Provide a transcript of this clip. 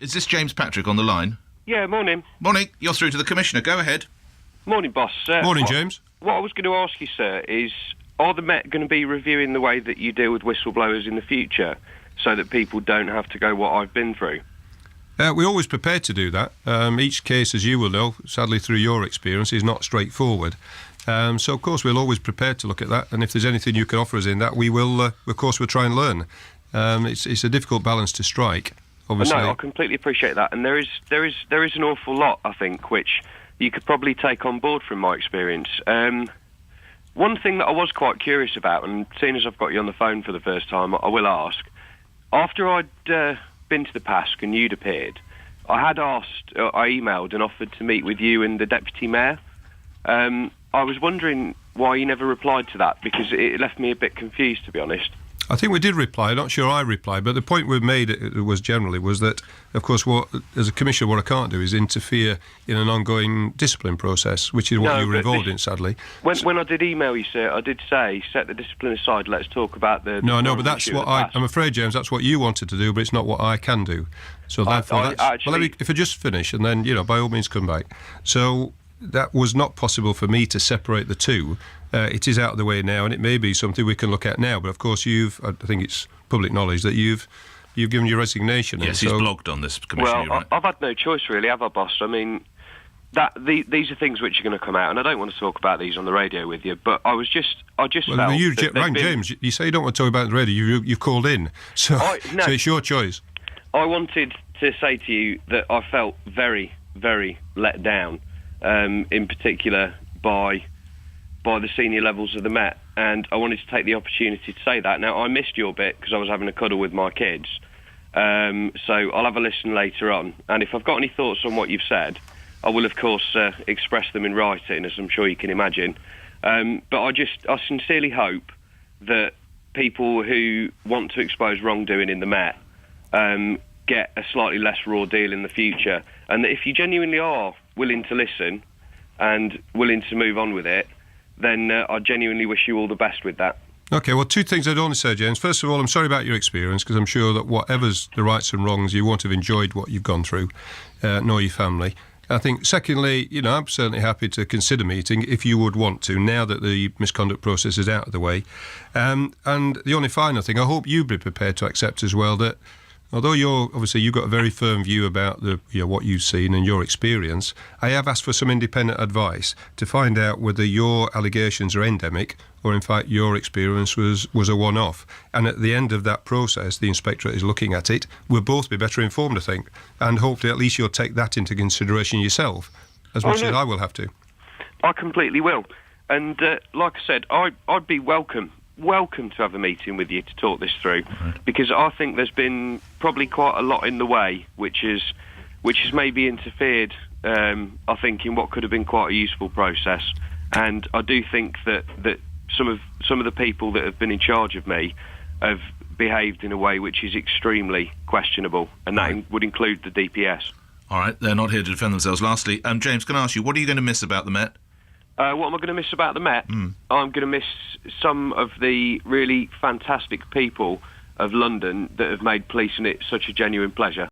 Is this James Patrick on the line? Yeah, morning. Morning. You're through to the Commissioner. Go ahead. Morning, boss. Morning, James. What I was going to ask you, sir, is are the Met going to be reviewing the way that you deal with whistleblowers in the future so that people don't have to go what I've been through? We're always prepared to do that. Each case, as you will know, sadly through your experience, is not straightforward. So, of course, we're always prepared to look at that. And if there's anything you can offer us in that, we will, of course, we'll try and learn. It's a difficult balance to strike, obviously. No, I completely appreciate that. And there is an awful lot, I think, which you could probably take on board from my experience. One thing that I was quite curious about, and seeing as I've got you on the phone for the first time, I will ask. After I'd been to the PASC and you'd appeared, I emailed and offered to meet with you and the Deputy Mayor. I was wondering why you never replied to that, because it left me a bit confused, to be honest. I think we did reply. I'm not sure I replied, but the point we made was that, of course, as a commissioner, what I can't do is interfere in an ongoing discipline process, which is what you were involved in, sadly. When I did email you, sir, I did say, set the discipline aside, let's talk about the... No, but that's what I'm afraid, James, that's what you wanted to do, but it's not what I can do. So therefore, if I just finish, and then, by all means come back. So that was not possible for me to separate the two. It is out of the way now, and it may be something we can look at now. But of course, I think it's public knowledge that you've given your resignation. Yes, he's blogged on this, Commissioner. Well, I've had no choice, really, have I, boss? I mean, these are things which are going to come out, and I don't want to talk about these on the radio with you. But I just felt. You rang James. You say you don't want to talk about it on the radio. You've called in, so it's your choice. I wanted to say to you that I felt very, very let down, in particular by the senior levels of the Met, and I wanted to take the opportunity to say that. Now, I missed your bit because I was having a cuddle with my kids, so I'll have a listen later on, and if I've got any thoughts on what you've said, I will, of course, express them in writing, as I'm sure you can imagine. But I sincerely hope that people who want to expose wrongdoing in the Met get a slightly less raw deal in the future, and that if you genuinely are willing to listen and willing to move on with it, then I genuinely wish you all the best with that. OK, well, two things I'd want to say, James. First of all, I'm sorry about your experience, because I'm sure that whatever's the rights and wrongs, you won't have enjoyed what you've gone through, nor your family. I think, secondly, I'm certainly happy to consider meeting if you would want to, now that the misconduct process is out of the way. And the only final thing, I hope you'd be prepared to accept as well that although you've got a very firm view about what you've seen and your experience, I have asked for some independent advice to find out whether your allegations are endemic or, in fact, your experience was a one-off. And at the end of that process, the inspectorate is looking at it. We'll both be better informed, I think, and hopefully at least you'll take that into consideration yourself, as much as I will have to. I completely will. And like I said, I'd be welcome to have a meeting with you to talk this through, because I think there's been probably quite a lot in the way which has maybe interfered, I think, in what could have been quite a useful process. And I do think that some of the people that have been in charge of me have behaved in a way which is extremely questionable, and that would include the DPS. All right, they're not here to defend themselves. Lastly, James, can I ask you, what are you going to miss about the Met? What am I going to miss about the Met? I'm going to miss some of the really fantastic people of London that have made policing it such a genuine pleasure.